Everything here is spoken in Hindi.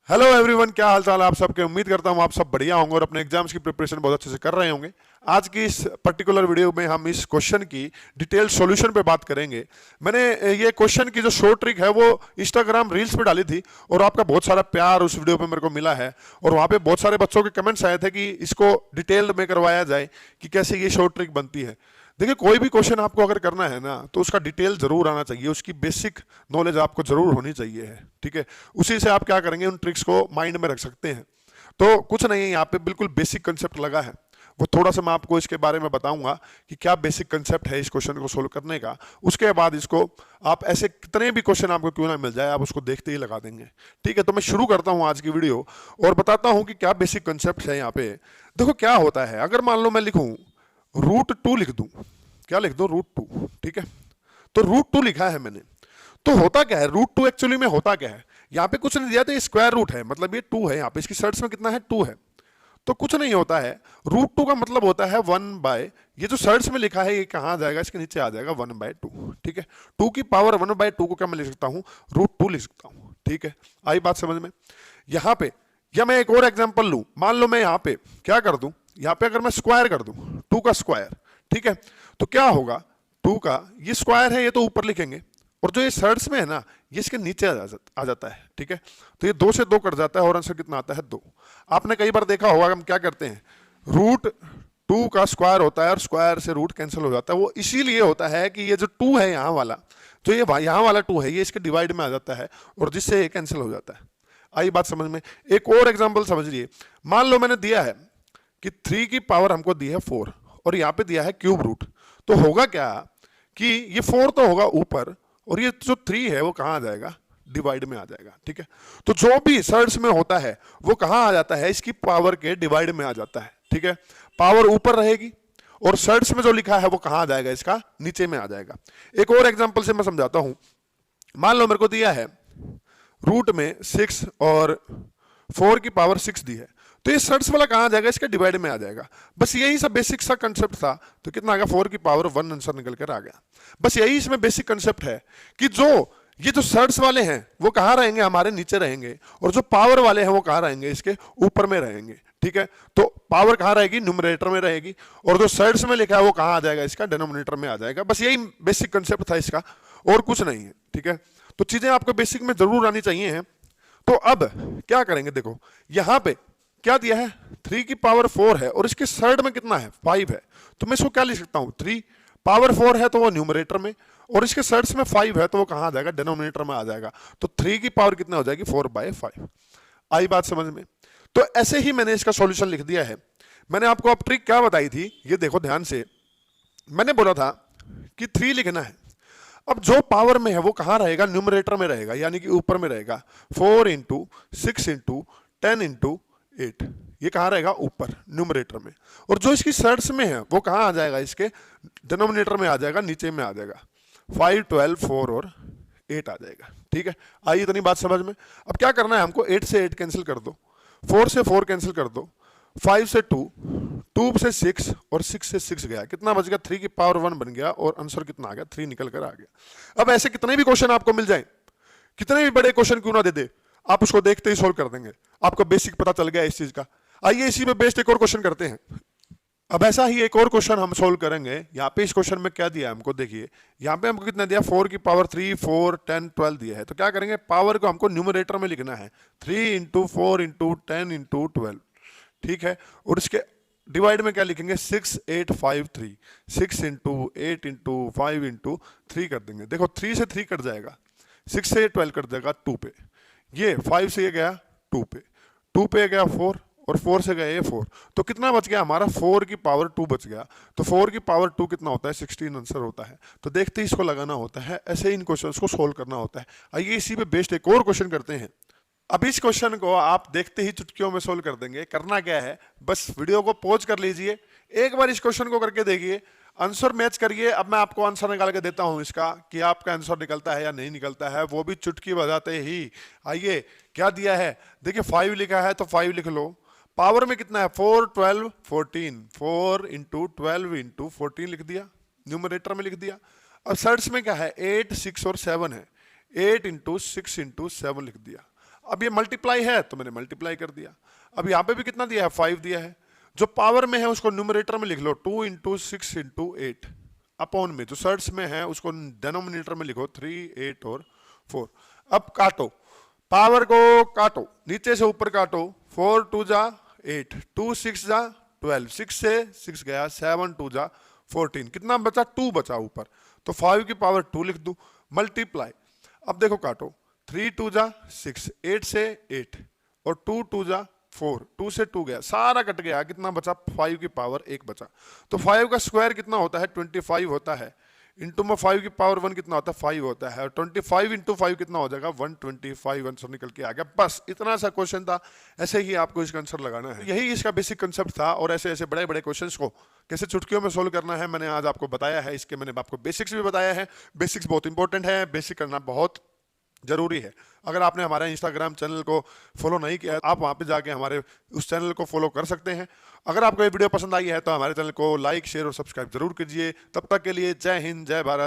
हेलो एवरीवन, क्या हाल चाल है आप सबके। उम्मीद करता हूँ आप सब बढ़िया होंगे और अपने एग्जाम्स की प्रिपरेशन बहुत अच्छे से कर रहे होंगे। आज की इस पर्टिकुलर वीडियो में हम इस क्वेश्चन की डिटेल सॉल्यूशन पे बात करेंगे। मैंने ये क्वेश्चन की जो शॉर्ट ट्रिक है वो इंस्टाग्राम रील्स पे डाली थी और आपका बहुत सारा प्यार उस वीडियो पे मेरे को मिला है और वहाँ पे बहुत सारे बच्चों के कमेंट्स आए थे कि इसको डिटेल में करवाया जाए कि कैसे ये शॉर्ट ट्रिक बनती है। देखिए, कोई भी क्वेश्चन आपको अगर करना है ना तो उसका डिटेल जरूर आना चाहिए, उसकी बेसिक नॉलेज आपको जरूर होनी चाहिए है। ठीक है, उसी से आप क्या करेंगे, उन ट्रिक्स को माइंड में रख सकते हैं। तो कुछ नहीं है, यहाँ पे बिल्कुल बेसिक कंसेप्ट लगा है, वो थोड़ा सा मैं आपको इसके बारे में बताऊंगा कि क्या बेसिक कंसेप्ट है इस क्वेश्चन को सोल्व करने का। उसके बाद इसको आप ऐसे कितने भी क्वेश्चन आपको क्यों ना मिल जाए, आप उसको देखते ही लगा देंगे। ठीक है, तो मैं शुरू करता हूँ आज की वीडियो और बताता हूँ कि क्या बेसिक कंसेप्ट है यहाँ पे। देखो क्या होता है, अगर मान लो मैं लिखूँ √2 लिख दूँ, क्या लिख दो √2। ठीक है, तो √2 लिखा है मैंने, तो होता क्या है √2 एक्चुअली में होता क्या है, यहाँ पे कुछ नहीं दिया, तो ये स्क्वायर रूट है, मतलब ये 2 है, यहाँ पे इसकी सर्ट्स में कितना है 2 है, तो कुछ नहीं होता है। √2 का मतलब होता है 1/, ये जो सर्ट्स में लिखा है ये कहाँ आ जाएगा, इसके नीचे आ जाएगा 1/2। ठीक है, 2 की पावर 1/2 को क्या मैं लिख सकता हूँ, √2 लिख सकता हूँ। ठीक है, आई बात समझ में। यहाँ पे या मैं एक और एग्जाम्पल लूँ, मान लो मैं यहाँ पे क्या कर दूँ, यहाँ पे अगर मैं स्क्वायर कर दूँ 2 का स्क्वायर, ठीक है, तो क्या होगा 2 का ये स्क्वायर है, ये तो ऊपर लिखेंगे और जो ये सर्ट्स में है ना ये इसके नीचे आ जाता है। ठीक है, तो ये 2 से 2 कट जाता है और आंसर कितना आता है 2। आपने कई बार देखा होगा हम क्या करते हैं, √2 का स्क्वायर होता है और स्क्वायर से रूट कैंसिल हो जाता है। वो इसीलिए होता है कि ये जो 2 है यहाँ वाला, जो ये यहाँ वाला 2 है, ये इसके डिवाइड में आ जाता है और जिससे ये कैंसिल हो जाता है। आई बात समझ में। एक और एग्जाम्पल समझिए, मान लो मैंने दिया है कि 3 की पावर हमको दी है 4 और यहाँ पे दिया है क्यूब रूट, तो होगा क्या कि ये 4 तो होगा ऊपर और ये जो 3 है वो कहाँ आ जाएगा, डिवाइड में आ जाएगा। ठीक है, तो जो भी सर्ट्स में होता है वो कहाँ आ जाता है, इसकी पावर के डिवाइड में आ जाता है। ठीक है, पावर ऊपर रहेगी और सर्ट्स में जो लिखा है वो कहाँ आ जाएगा, इसका नीचे में आ जाएगा। एक और एग्जाम्पल से मैं समझाता हूं, मान लो मेरे को दिया है रूट में 6 और 4 की पावर 6 दी है, तो ये सर्ट्स वाला कहाँ आ जाएगा, इसके डिवाइड में आ जाएगा। बस यही सब बेसिक सा कंसेप्ट था। तो कितना आ गया, 4 की पावर 1 आंसर निकल कर आ गया। बस यही इसमें बेसिक कंसेप्ट है कि ये जो सर्ट्स वाले हैं वो कहाँ रहेंगे, हमारे नीचे रहेंगे, और जो पावर वाले हैं वो कहाँ रहेंगे, इसके ऊपर में रहेंगे। ठीक है, तो पावर कहाँ रहेगी, न्यूमरेटर में रहेगी, और जो सर्ट्स में लिखा है वो कहाँ आ जाएगा, इसका डिनोमिनेटर में आ जाएगा। बस यही बेसिक कंसेप्ट था इसका, और कुछ नहीं है। ठीक है, तो चीजें आपको बेसिक में जरूर आनी चाहिए हैं। तो अब क्या करेंगे, देखो यहां पे क्या दिया है, 3 की पावर 4 है और इसके सर्ड में कितना है, 5 है, तो मैं इसको क्या लिख सकता हूं, 3 पावर 4 है तो वो न्यूमरेटर में, और इसके सर्ड्स में 5 है तो वो कहां आ जाएगा, डिनोमिनेटर में आ जाएगा। तो 3 की पावर कितना हो जाएगी, 4/5। आई बात समझ में। तो ऐसे ही मैंने इसका सॉल्यूशन लिख दिया है। मैंने आपको अब ट्रिक क्या बताई थी, ये देखो ध्यान से। मैंने बोला था कि 3 लिखना है, अब जो पावर में है वो कहां रहेगा, न्यूमरेटर में रहेगा, यानी कि ऊपर में रहेगा। 4 × 6 × 10 × 8, ये कहां रहेगा, ऊपर न्यूमरेटर में। और जो इसकी सर्ट्स में है वो कहां आ जाएगा, इसके डिनोमिनेटर में आ जाएगा, नीचे में आ जाएगा। 5, 12, 4 और 8 आ जाएगा। ठीक है, आई इतनी बात समझ में। अब क्या करना है हमको, 8 से 8 कैंसिल कर दो, 4 से 4 कैंसिल कर दो, 5 से 2, 2 से 6 और 6 से 6 गया, कितना बच गया, 3 की पावर 1 बन गया और आंसर कितना आ गया, 3 निकल कर आ गया। अब ऐसे कितने भी क्वेश्चन आपको मिल जाए, कितने भी बड़े क्वेश्चन क्यों ना दे दे, आप उसको देखते ही सोल्व कर देंगे। आपको बेसिक पता चल गया इस चीज का। आइए इसी में बेस्ड एक और क्वेश्चन करते हैं। अब ऐसा ही एक और क्वेश्चन हम सोल्व करेंगे। यहाँ पे इस क्वेश्चन में क्या दिया है हमको, देखिए यहाँ पे हमको कितना दिया, 4 की पावर 3, 4, 10, 12 दिया है। तो क्या करेंगे, पावर को हमको न्यूमरेटर में लिखना है, 3 × 4 × 10 × 12। ठीक है, और इसके डिवाइड में क्या लिखेंगे, 6, 8, 5, 3, 6 × 8 × 5 × 3 कर देंगे। देखो 3 से 3 कट जाएगा, 6 से 12 कट जाएगा 2 पे, ये 5 से ये गया 2 पे, 2 पे गया 4 और 4 से गया ये 4, तो कितना बच गया हमारा, 4 की पावर 2 बच गया। तो 4 की पावर 2 कितना होता है, 16 आंसर होता है। तो देखते ही इसको लगाना होता है, ऐसे इन क्वेश्चंस को सोल्व करना होता है। आइए इसी पे बेस्ड एक और क्वेश्चन करते हैं। अब इस क्वेश्चन को आप देखते ही चुटकियों में सोल्व कर देंगे। करना क्या है, बस वीडियो को पॉज कर लीजिए, एक बार इस क्वेश्चन को करके देखिए, आंसर मैच करिए। अब मैं आपको आंसर निकाल के देता हूं इसका, कि आपका आंसर निकलता है या नहीं निकलता है, वो भी चुटकी बजाते ही। आइए क्या दिया है, देखिए 5 लिखा है तो 5 लिख लो। पावर में कितना है, 4, 12, 14, 4 × 12 × 14 लिख दिया, न्यूमरेटर में लिख दिया। अब सर्ट्स में क्या है, 8, 6 और 7 है, 8 × 6 × 7 लिख दिया। अब ये मल्टीप्लाई है तो मैंने मल्टीप्लाई कर दिया। अब यहाँ पे भी कितना दिया है, 5 दिया है। जो पावर में है उसको न्यूमरेटर में लिख लो, 2 इंटू 6 इंटू 8 अपॉन में जो सर्ट्स में है उसको डेनोमिनेटर में लिखो 3, 8 और 4। अब काटो, पावर को काटो, नीचे से ऊपर काटो, 4 2 जा 8, 2 6 जा 12, 6 से 6 गया, 7 2 जा 14, कितना बचा, 2 बचा ऊपर, तो 5 की पावर 2 लिख दूं, मल्टीप्लाई। अब देखो काटो, 3 2 जा 6, 8 से 8 और 2 2 जा 4, 2 से 2 गया, सारा कट गया, कितना बचा, 5 की पावर 1 बचा। तो 5 का स्क्वायर कितना होता है, 25 होता है, इंटू में 5 की पावर 1 कितना होता है, 5 होता है, और 25 इंटू 5 कितना हो जाएगा, 125 आंसर निकल के आ गया। बस इतना सा क्वेश्चन था, ऐसे ही आपको इसका आंसर लगाना है। यही इसका बेसिक कंसेप्ट था, और ऐसे ऐसे बड़े बड़े क्वेश्चंस को कैसे चुटकियों में सोल्व करना है मैंने आज आपको बताया है। इसके मैंने आपको बेसिक्स भी बताया है। बेसिक्स बहुत इंपॉर्टेंट है, बेसिक करना बहुत जरूरी है। अगर आपने हमारे इंस्टाग्राम चैनल को फॉलो नहीं किया, आप वहां पे जाके हमारे उस चैनल को फॉलो कर सकते हैं। अगर आपको ये वीडियो पसंद आई है तो हमारे चैनल को लाइक, शेयर और सब्सक्राइब जरूर कीजिए। तब तक के लिए जय हिंद, जय भारत।